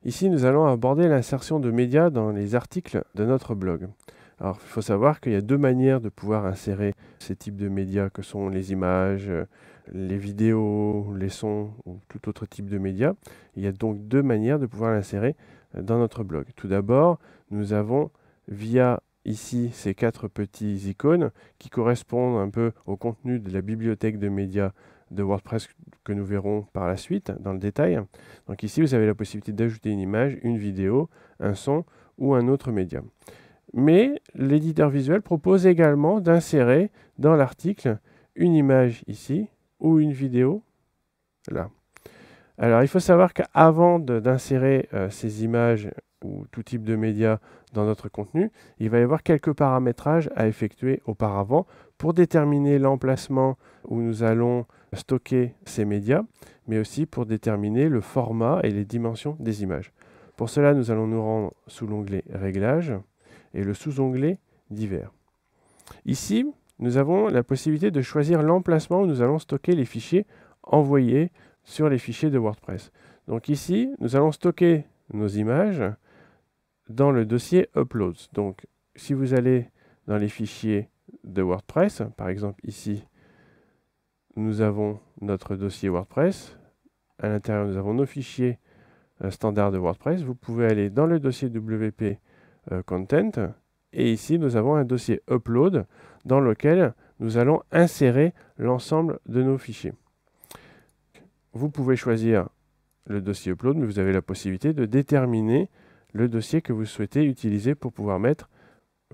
Ici, nous allons aborder l'insertion de médias dans les articles de notre blog. Alors, il faut savoir qu'il y a deux manières de pouvoir insérer ces types de médias que sont les images, les vidéos, les sons ou tout autre type de médias. Il y a donc deux manières de pouvoir l'insérer dans notre blog. Tout d'abord, nous avons via ici ces quatre petits icônes qui correspondent un peu au contenu de la bibliothèque de médias de WordPress que nous verrons par la suite dans le détail. Donc ici, vous avez la possibilité d'ajouter une image, une vidéo, un son ou un autre média. Mais l'éditeur visuel propose également d'insérer dans l'article une image ici ou une vidéo là. Alors, il faut savoir qu'avant d'insérer ces images ou tout type de médias dans notre contenu, il va y avoir quelques paramétrages à effectuer auparavant pour déterminer l'emplacement où nous allons stocker ces médias, mais aussi pour déterminer le format et les dimensions des images. Pour cela, nous allons nous rendre sous l'onglet Réglages et le sous-onglet Divers. Ici, nous avons la possibilité de choisir l'emplacement où nous allons stocker les fichiers envoyés sur les fichiers de WordPress. Donc ici, nous allons stocker nos images dans le dossier Uploads. Donc, si vous allez dans les fichiers de WordPress, par exemple ici, nous avons notre dossier WordPress. À l'intérieur, nous avons nos fichiers standards de WordPress. Vous pouvez aller dans le dossier WP Content. Et ici, nous avons un dossier Upload dans lequel nous allons insérer l'ensemble de nos fichiers. Vous pouvez choisir le dossier Upload, mais vous avez la possibilité de déterminer le dossier que vous souhaitez utiliser pour pouvoir mettre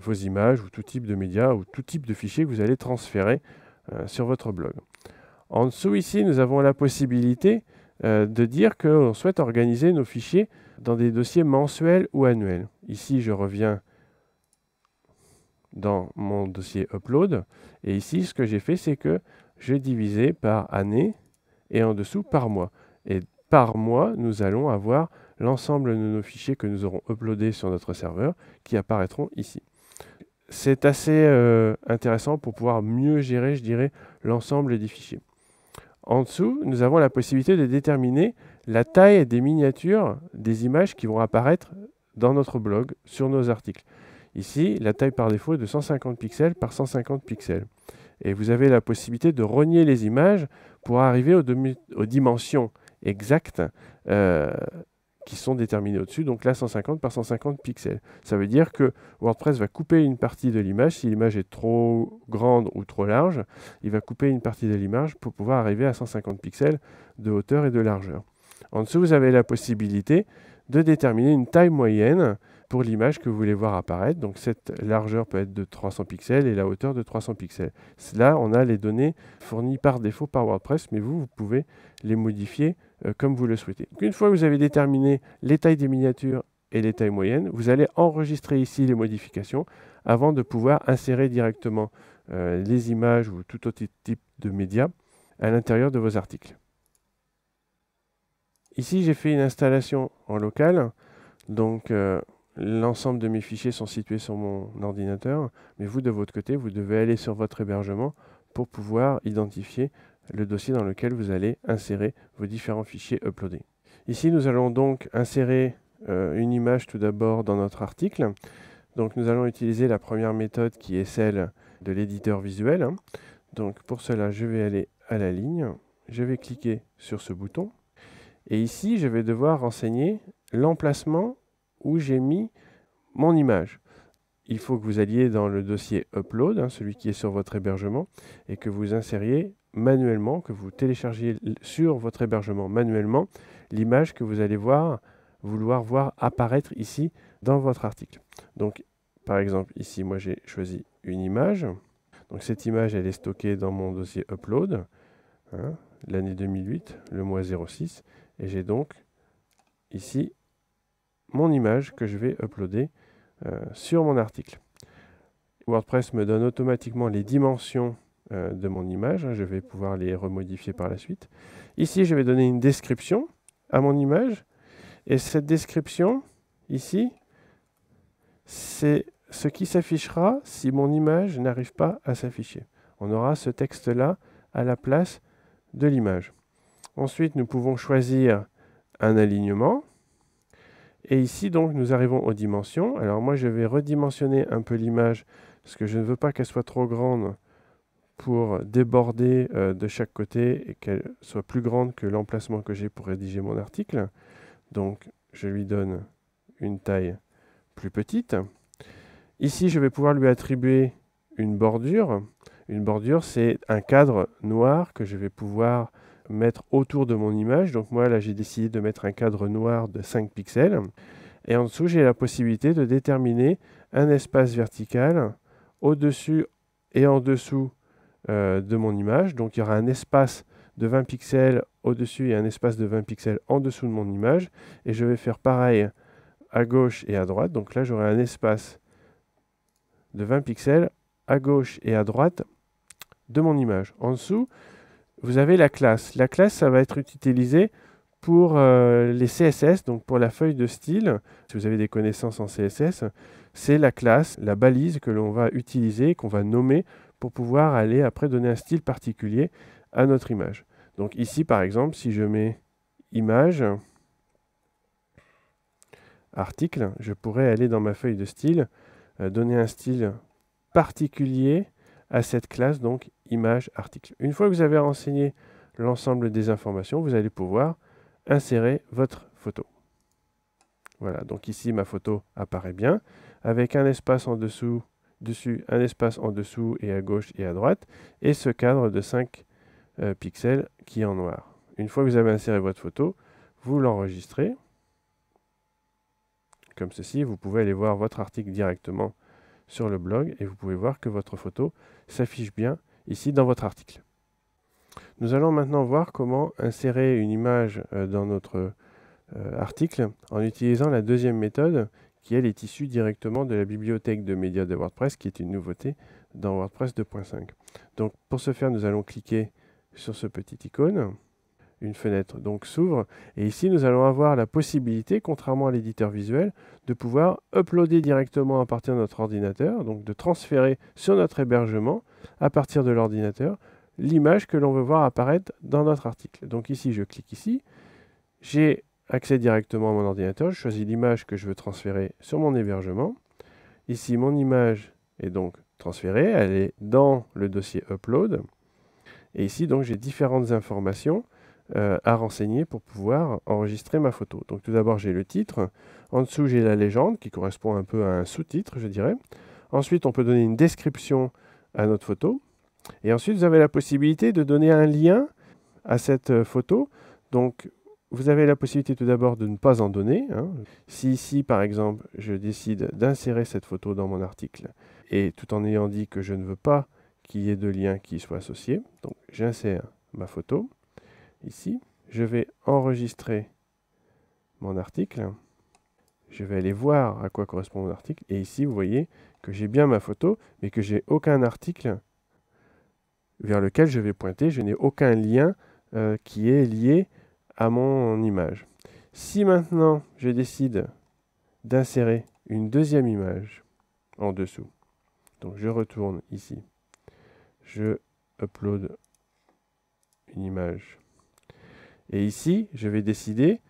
vos images ou tout type de médias ou tout type de fichiers que vous allez transférer sur votre blog. En dessous ici, nous avons la possibilité de dire qu'on souhaite organiser nos fichiers dans des dossiers mensuels ou annuels. Ici, je reviens dans mon dossier Upload et ici, ce que j'ai fait, c'est que j'ai divisé par année et en dessous par mois. Et par mois, nous allons avoir l'ensemble de nos fichiers que nous aurons uploadés sur notre serveur qui apparaîtront ici. C'est assez intéressant pour pouvoir mieux gérer, je dirais, l'ensemble des fichiers. En dessous, nous avons la possibilité de déterminer la taille des miniatures des images qui vont apparaître dans notre blog, sur nos articles. Ici, la taille par défaut est de 150 pixels par 150 pixels. Et vous avez la possibilité de rogner les images pour arriver aux dimensions exactes qui sont déterminées au-dessus. Donc là, 150 par 150 pixels. Ça veut dire que WordPress va couper une partie de l'image. Si l'image est trop grande ou trop large, il va couper une partie de l'image pour pouvoir arriver à 150 pixels de hauteur et de largeur. En dessous, vous avez la possibilité de déterminer une taille moyenne pour l'image que vous voulez voir apparaître. Donc cette largeur peut être de 300 pixels et la hauteur de 300 pixels. Là, on a les données fournies par défaut par WordPress, mais vous pouvez les modifier comme vous le souhaitez. Donc, une fois que vous avez déterminé les tailles des miniatures et les tailles moyennes, vous allez enregistrer ici les modifications avant de pouvoir insérer directement les images ou tout autre type de médias à l'intérieur de vos articles. Ici, j'ai fait une installation en local. Donc, l'ensemble de mes fichiers sont situés sur mon ordinateur, mais vous, de votre côté, vous devez aller sur votre hébergement pour pouvoir identifier le dossier dans lequel vous allez insérer vos différents fichiers uploadés. Ici, nous allons donc insérer une image tout d'abord dans notre article. Donc, nous allons utiliser la première méthode qui est celle de l'éditeur visuel. Donc, pour cela, je vais aller à la ligne, je vais cliquer sur ce bouton. Et ici, je vais devoir renseigner l'emplacement où j'ai mis mon image. Il faut que vous alliez dans le dossier Upload, celui qui est sur votre hébergement, et que vous insériez manuellement, que vous téléchargiez sur votre hébergement manuellement l'image que vous allez vouloir voir apparaître ici dans votre article. Donc, par exemple, ici, moi j'ai choisi une image. Donc cette image, elle est stockée dans mon dossier Upload, l'année 2008, le mois 06, et j'ai donc ici mon image que je vais uploader sur mon article. WordPress me donne automatiquement les dimensions de mon image. Je vais pouvoir les remodifier par la suite. Ici, je vais donner une description à mon image. Et cette description, ici, c'est ce qui s'affichera si mon image n'arrive pas à s'afficher. On aura ce texte-là à la place de l'image. Ensuite, nous pouvons choisir un alignement. Et ici, donc, nous arrivons aux dimensions. Alors moi, je vais redimensionner un peu l'image parce que je ne veux pas qu'elle soit trop grande pour déborder de chaque côté et qu'elle soit plus grande que l'emplacement que j'ai pour rédiger mon article. Donc, je lui donne une taille plus petite. Ici, je vais pouvoir lui attribuer une bordure. Une bordure, c'est un cadre noir que je vais pouvoir mettre autour de mon image. Donc moi, là, j'ai décidé de mettre un cadre noir de 5 pixels. Et en dessous, j'ai la possibilité de déterminer un espace vertical au-dessus et en dessous de mon image. Donc il y aura un espace de 20 pixels au-dessus et un espace de 20 pixels en dessous de mon image. Et je vais faire pareil à gauche et à droite. Donc là, j'aurai un espace de 20 pixels à gauche et à droite de mon image. En dessous, vous avez la classe. La classe, ça va être utilisé pour les CSS, donc pour la feuille de style. Si vous avez des connaissances en CSS, c'est la classe, la balise que l'on va utiliser, qu'on va nommer pour pouvoir aller après donner un style particulier à notre image. Donc ici, par exemple, si je mets image, article, je pourrais aller dans ma feuille de style, donner un style particulier à cette classe, donc image article. Une fois que vous avez renseigné l'ensemble des informations, vous allez pouvoir insérer votre photo. Voilà, donc ici ma photo apparaît bien, avec un espace en dessous, dessus, un espace en dessous et à gauche et à droite, et ce cadre de 5 pixels qui est en noir. Une fois que vous avez inséré votre photo, vous l'enregistrez, comme ceci, vous pouvez aller voir votre article directement sur le blog et vous pouvez voir que votre photo s'affiche bien ici dans votre article. Nous allons maintenant voir comment insérer une image dans notre article en utilisant la deuxième méthode qui elle est issue directement de la bibliothèque de médias de WordPress qui est une nouveauté dans WordPress 2.5. Donc pour ce faire, nous allons cliquer sur ce petit icône. Une fenêtre donc s'ouvre et ici nous allons avoir la possibilité, contrairement à l'éditeur visuel, de pouvoir uploader directement à partir de notre ordinateur, donc de transférer sur notre hébergement à partir de l'ordinateur l'image que l'on veut voir apparaître dans notre article. Donc ici je clique ici, j'ai accès directement à mon ordinateur, je choisis l'image que je veux transférer sur mon hébergement. Ici mon image est donc transférée, elle est dans le dossier upload et ici donc j'ai différentes informations à renseigner pour pouvoir enregistrer ma photo. Donc tout d'abord j'ai le titre, en dessous j'ai la légende qui correspond un peu à un sous-titre je dirais. Ensuite on peut donner une description à notre photo et ensuite vous avez la possibilité de donner un lien à cette photo. Donc vous avez la possibilité tout d'abord de ne pas en donner. Si ici par exemple je décide d'insérer cette photo dans mon article et tout en ayant dit que je ne veux pas qu'il y ait de lien qui soit associé, donc j'insère ma photo. Ici, je vais enregistrer mon article. Je vais aller voir à quoi correspond mon article. Et ici, vous voyez que j'ai bien ma photo, mais que j'ai aucun article vers lequel je vais pointer. Je n'ai aucun lien qui est lié à mon image. Si maintenant, je décide d'insérer une deuxième image en dessous, donc je retourne ici, je upload une image. Et ici, je vais décider,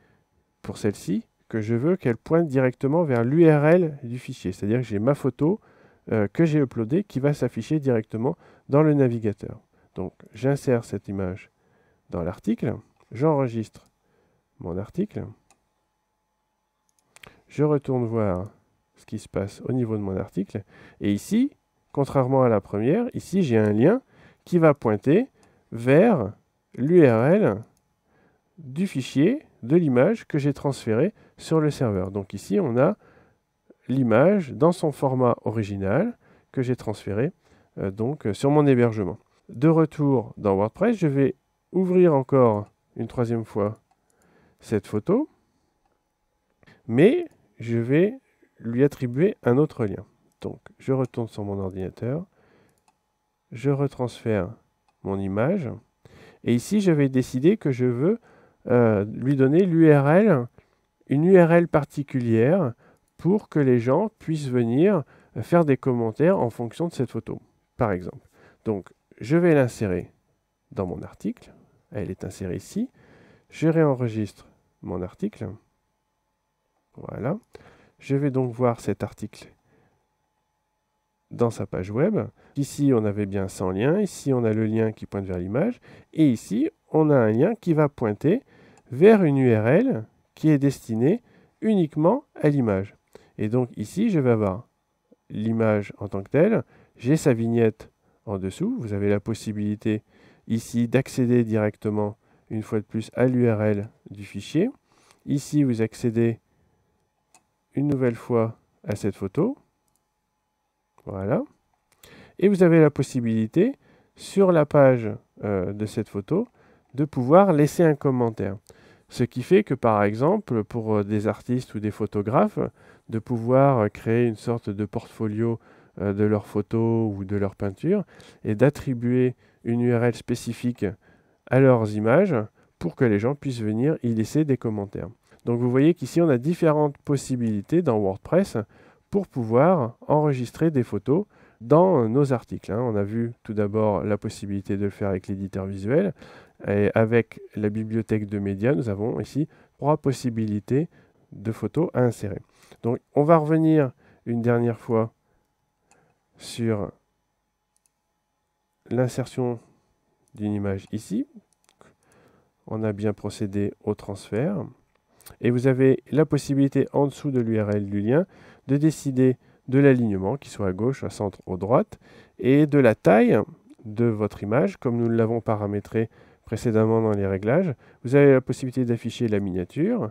pour celle-ci, que je veux qu'elle pointe directement vers l'URL du fichier. C'est-à-dire que j'ai ma photo que j'ai uploadée qui va s'afficher directement dans le navigateur. Donc, j'insère cette image dans l'article, j'enregistre mon article, je retourne voir ce qui se passe au niveau de mon article, et ici, contrairement à la première, ici j'ai un lien qui va pointer vers l'URL du fichier, de l'image que j'ai transféré sur le serveur. Donc ici, on a l'image dans son format original que j'ai transféré sur mon hébergement. De retour dans WordPress, je vais ouvrir encore une troisième fois cette photo, mais je vais lui attribuer un autre lien. Donc, je retourne sur mon ordinateur, je retransfère mon image, et ici, je vais décider que je veux lui donner l'URL, une URL particulière pour que les gens puissent venir faire des commentaires en fonction de cette photo, par exemple. Donc, je vais l'insérer dans mon article. Elle est insérée ici. Je réenregistre mon article. Voilà. Je vais donc voir cet article dans sa page web. Ici, on avait bien 100 liens. Ici, on a le lien qui pointe vers l'image. Et ici, on a un lien qui va pointer vers une URL qui est destinée uniquement à l'image. Et donc ici, je vais avoir l'image en tant que telle. J'ai sa vignette en dessous. Vous avez la possibilité ici d'accéder directement, une fois de plus, à l'URL du fichier. Ici, vous accédez une nouvelle fois à cette photo. Voilà. Et vous avez la possibilité, sur la page de cette photo, de pouvoir laisser un commentaire. Ce qui fait que, par exemple, pour des artistes ou des photographes, de pouvoir créer une sorte de portfolio de leurs photos ou de leurs peintures et d'attribuer une URL spécifique à leurs images pour que les gens puissent venir y laisser des commentaires. Donc vous voyez qu'ici, on a différentes possibilités dans WordPress pour pouvoir enregistrer des photos dans nos articles. On a vu tout d'abord la possibilité de le faire avec l'éditeur visuel. Et avec la bibliothèque de médias, nous avons ici 3 possibilités de photos à insérer. Donc on va revenir une dernière fois sur l'insertion d'une image ici. On a bien procédé au transfert. Et vous avez la possibilité en dessous de l'URL du lien de décider de l'alignement, qui soit à gauche, à centre ou à droite, et de la taille de votre image, comme nous l'avons paramétré précédemment dans les réglages. Vous avez la possibilité d'afficher la miniature,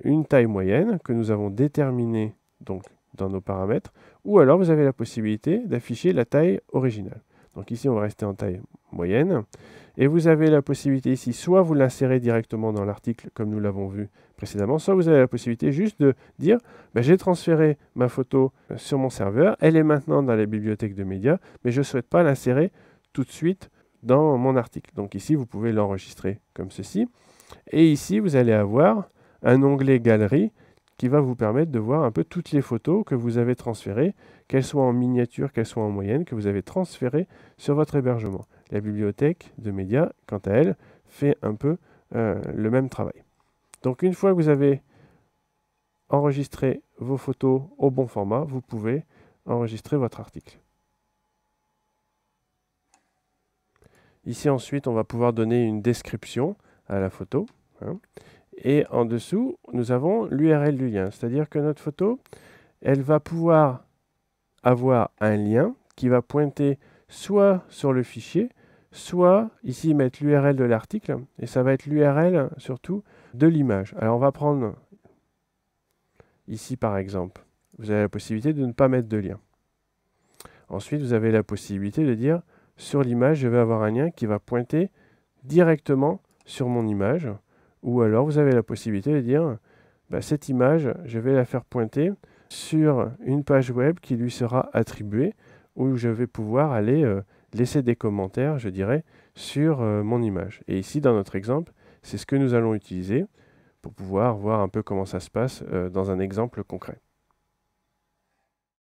une taille moyenne que nous avons déterminée donc, dans nos paramètres, ou alors vous avez la possibilité d'afficher la taille originale. Donc ici, on va rester en taille moyenne. Et vous avez la possibilité ici, soit vous l'insérez directement dans l'article, comme nous l'avons vu précédemment, soit vous avez la possibilité juste de dire j'ai transféré ma photo sur mon serveur, elle est maintenant dans la bibliothèque de médias, mais je ne souhaite pas l'insérer tout de suite dans mon article. Donc ici, vous pouvez l'enregistrer comme ceci. Et ici, vous allez avoir un onglet Galerie qui va vous permettre de voir un peu toutes les photos que vous avez transférées, qu'elles soient en miniature, qu'elles soient en moyenne, que vous avez transférées sur votre hébergement. La bibliothèque de médias, quant à elle, fait un peu le même travail. Donc une fois que vous avez enregistré vos photos au bon format, vous pouvez enregistrer votre article. Ici ensuite, on va pouvoir donner une description à la photo. Et en dessous, nous avons l'URL du lien. C'est-à-dire que notre photo, elle va pouvoir avoir un lien qui va pointer soit sur le fichier, soit ici mettre l'URL de l'article, et ça va être l'URL surtout de l'image. Alors on va prendre ici par exemple, vous avez la possibilité de ne pas mettre de lien. Ensuite, vous avez la possibilité de dire sur l'image, je vais avoir un lien qui va pointer directement sur mon image, ou alors vous avez la possibilité de dire cette image, je vais la faire pointer sur une page web qui lui sera attribuée, où je vais pouvoir aller laisser des commentaires, je dirais, sur mon image. Et ici, dans notre exemple, c'est ce que nous allons utiliser pour pouvoir voir un peu comment ça se passe dans un exemple concret.